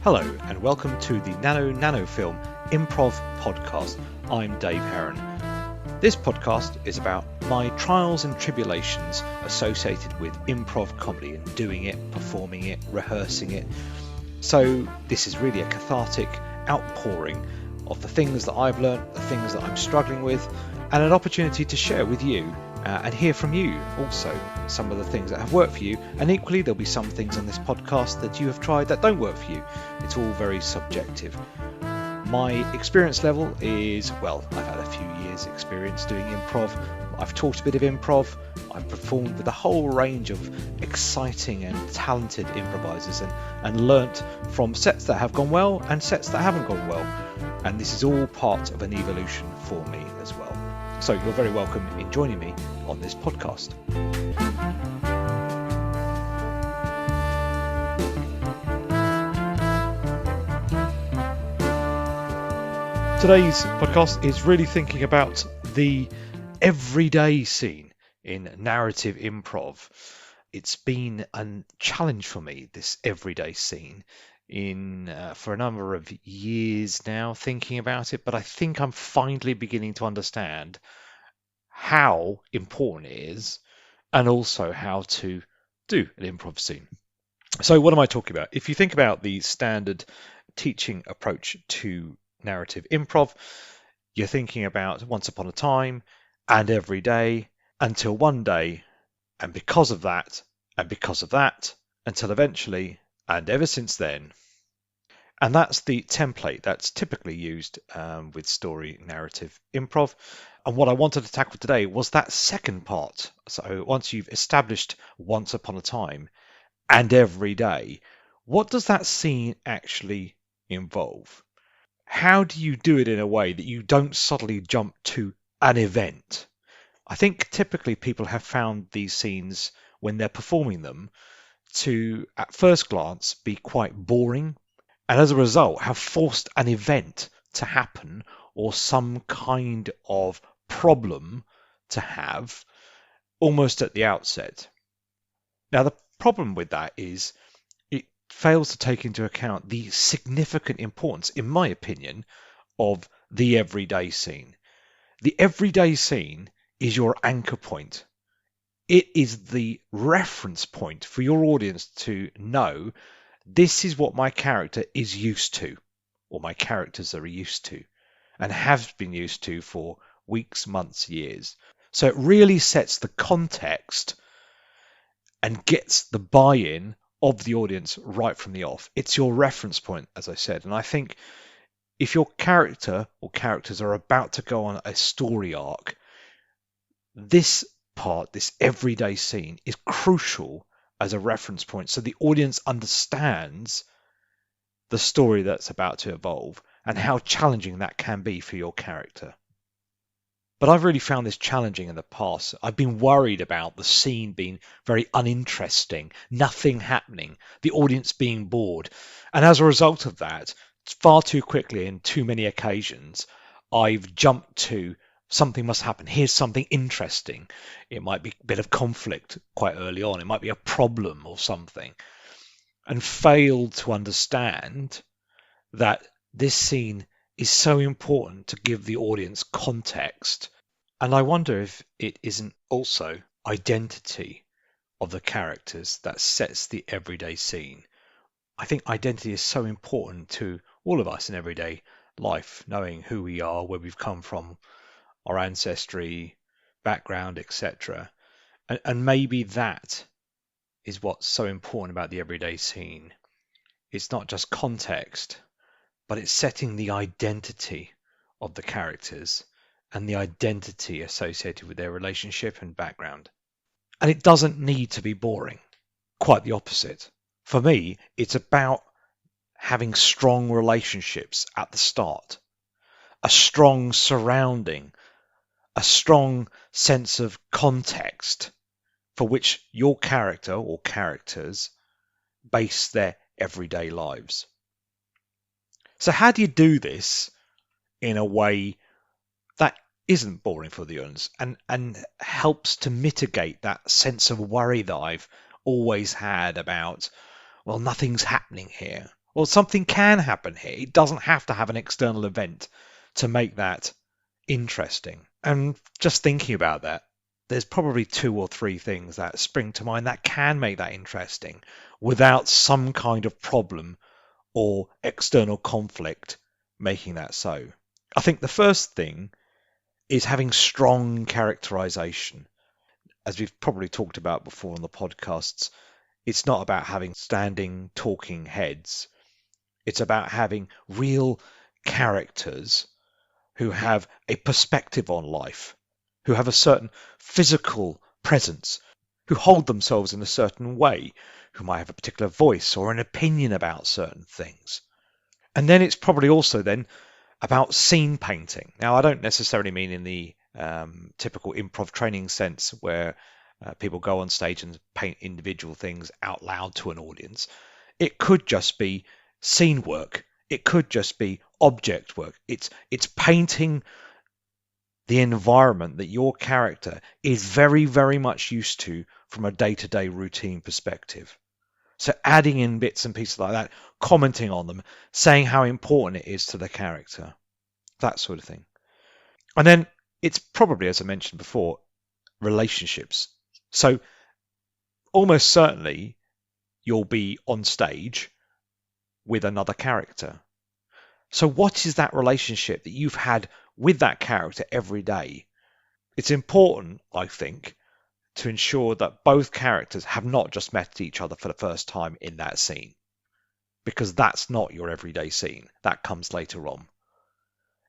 Hello and welcome to the Nano Film Improv Podcast. I'm Dave Heron. This podcast is about my trials and tribulations associated with improv comedy and doing it, performing it, rehearsing it. So this is really a cathartic outpouring of the things that I've learnt, the things that I'm struggling with, and an opportunity to share with you and hear from you also some of the things that have worked for you, and equally there'll be some things on this podcast that you have tried that don't work for you. It's all very subjective. My experience level is, well, I've had a few years experience doing improv. I've taught a bit of improv. I've performed with a whole range of exciting and talented improvisers and learnt from sets that have gone well and sets that haven't gone well. And this is all part of an evolution for me as well. So you're very welcome in joining me on this podcast. Today's podcast is really thinking about the everyday scene in narrative improv. It's been a challenge for me, this everyday scene, for a number of years now, thinking about it, but I think I'm finally beginning to understand how important it is and also how to do an improv scene. So what am I talking about? If you think about the standard teaching approach to narrative improv, you're thinking about once upon a time and every day until one day, and because of that until eventually and ever since then. And that's the template that's typically used with story narrative improv. And what I wanted to tackle today was that second part. So once you've established once upon a time and every day, what does that scene actually involve? How do you do it in a way that you don't suddenly jump to an event? I think typically people have found these scenes when they're performing them to, at first glance, be quite boring, and as a result have forced an event to happen or some kind of problem to have almost at the outset. Now, the problem with that is it fails to take into account the significant importance, in my opinion, of the everyday scene. The everyday scene is your anchor point. It is the reference point for your audience to know this is what my character is used to, or my characters are used to, and have been used to for weeks, months, years. So it really sets the context and gets the buy-in of the audience right from the off. It's your reference point, as I said. And I think if your character or characters are about to go on a story arc, this part, this everyday scene, is crucial as a reference point so the audience understands the story that's about to evolve and how challenging that can be for your character. But I've really found this challenging in the past. I've been worried about the scene being very uninteresting, nothing happening, the audience being bored. And as a result of that, far too quickly and too many occasions, I've jumped to something must happen. Here's something interesting. It might be a bit of conflict quite early on. It might be a problem or something. And failed to understand that this scene is so important to give the audience context. And I wonder if it isn't also identity of the characters that sets the everyday scene. I think identity is so important to all of us in everyday life, knowing who we are, where we've come from, our ancestry, background, etc. And maybe that is what's so important about the everyday scene. It's not just context, but it's setting the identity of the characters and the identity associated with their relationship and background. And it doesn't need to be boring. Quite the opposite. For me, it's about having strong relationships at the start, a strong surrounding, a strong sense of context for which your character or characters base their everyday lives. So how do you do this in a way that isn't boring for the audience and helps to mitigate that sense of worry that I've always had about, well, nothing's happening here, Or something can happen here. It doesn't have to have an external event to make that interesting. And just thinking about that, there's probably 2 or 3 things that spring to mind that can make that interesting without some kind of problem or external conflict making that so. I think the first thing is having strong characterization. As we've probably talked about before on the podcasts, it's not about having standing talking heads. It's about having real characters who have a perspective on life, who have a certain physical presence, who hold themselves in a certain way, who might have a particular voice or an opinion about certain things. And then it's probably also then about scene painting. Now, I don't necessarily mean in the typical improv training sense where people go on stage and paint individual things out loud to an audience. It could just be scene work. It could just be object work. It's painting the environment that your character is very, very much used to from a day-to-day routine perspective. So adding in bits and pieces like that, commenting on them, saying how important it is to the character, that sort of thing. And then it's probably, as I mentioned before, relationships. So almost certainly you'll be on stage with another character. So what is that relationship that you've had with that character every day? It's important, I think, to ensure that both characters have not just met each other for the first time in that scene, because that's not your everyday scene. That comes later on.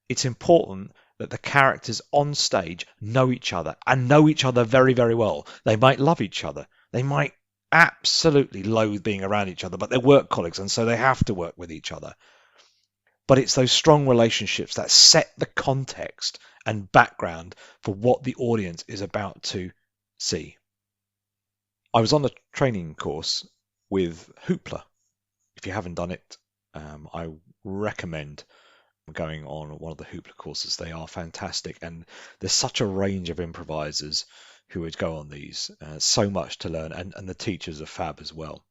It's important that the characters on stage know each other and know each other very, very well. They might love each other. They might absolutely loathe being around each other, but they're work colleagues, and so they have to work with each other. But it's those strong relationships that set the context and background for what the audience is about to see. I was on a training course with Hoopla. If you haven't done it, I recommend going on one of the Hoopla courses. They are fantastic, and there's such a range of improvisers who would go on these. So much to learn, and the teachers are fab as well.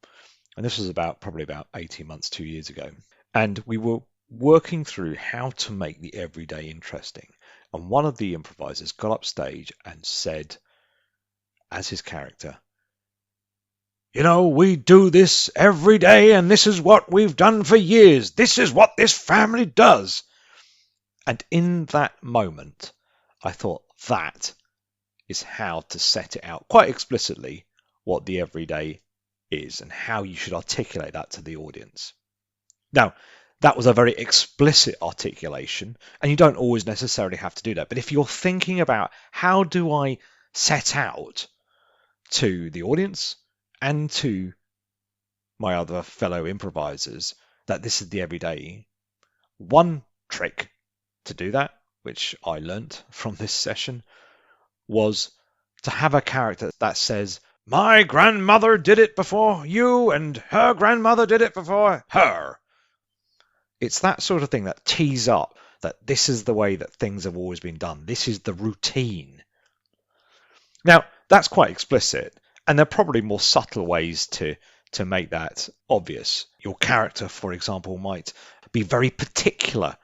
And this was probably about 18 months, 2 years ago. And we were working through how to make the everyday interesting. And one of the improvisers got up stage and said, as his character, "You know, we do this every day, and this is what we've done for years. This is what this family does." And in that moment, I thought that is how to set it out quite explicitly what the everyday is and how you should articulate that to the audience. Now, that was a very explicit articulation, and you don't always necessarily have to do that. But if you're thinking about how do I set out to the audience and to my other fellow improvisers that this is the everyday, one trick to do that, which I learnt from this session, was to have a character that says, "My grandmother did it before you, and her grandmother did it before her." It's that sort of thing that tees up that this is the way that things have always been done. This is the routine. Now, that's quite explicit, and there are probably more subtle ways to make that obvious. Your character, for example, might be very particular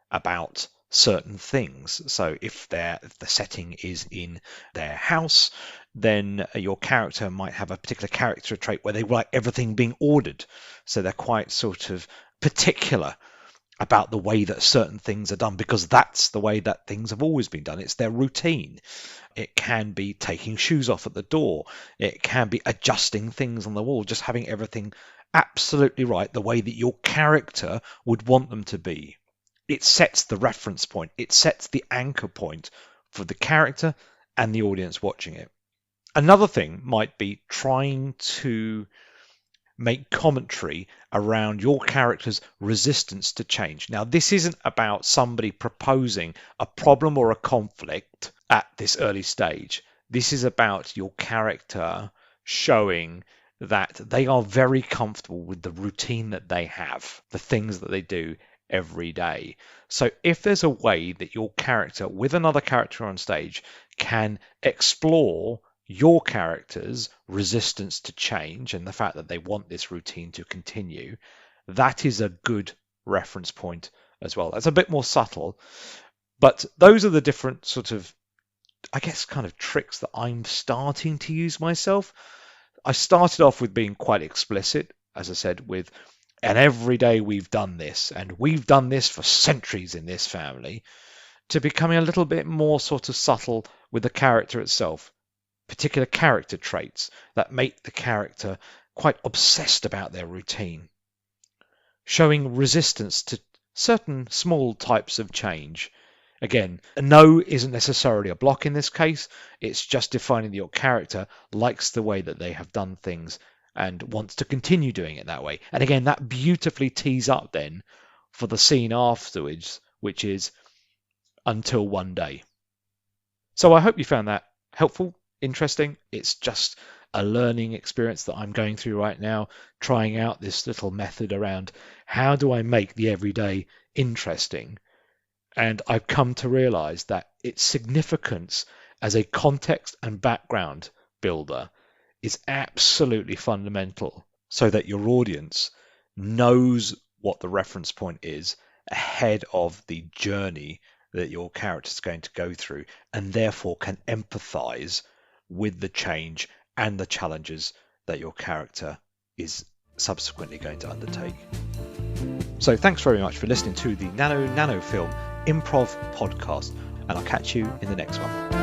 about certain things. So if the setting is in their house, then your character might have a particular character trait where they like everything being ordered. So they're quite sort of particular about the way that certain things are done, because that's the way that things have always been done. It's their routine. It can be taking shoes off at the door. It can be adjusting things on the wall, just having everything absolutely right, the way that your character would want them to be. It sets the reference point. It sets the anchor point for the character and the audience watching it. Another thing might be trying to make commentary around your character's resistance to change. Now, this isn't about somebody proposing a problem or a conflict at this early stage. This is about your character showing that they are very comfortable with the routine that they have, the things that they do every day. So if there's a way that your character with another character on stage can explore your character's resistance to change and the fact that they want this routine to continue, that is a good reference point as well. That's a bit more subtle, but those are the different sort of, I guess, kind of tricks that I'm starting to use myself. I started off with being quite explicit, as I said, with, and every day we've done this, and we've done this for centuries in this family, to becoming a little bit more sort of subtle with the character itself, particular character traits that make the character quite obsessed about their routine, showing resistance to certain small types of change. Again, a no isn't necessarily a block in this case, it's just defining that your character likes the way that they have done things and wants to continue doing it that way. And again, that beautifully tees up then for the scene afterwards, which is until one day. So I hope you found that helpful, interesting. It's just a learning experience that I'm going through right now, trying out this little method around how do I make the everyday interesting. And I've come to realize that its significance as a context and background builder is absolutely fundamental, so that your audience knows what the reference point is ahead of the journey that your character is going to go through, and therefore can empathize with the change and the challenges that your character is subsequently going to undertake. So thanks very much for listening to the Nano Film Improv podcast, and I'll catch you in the next one.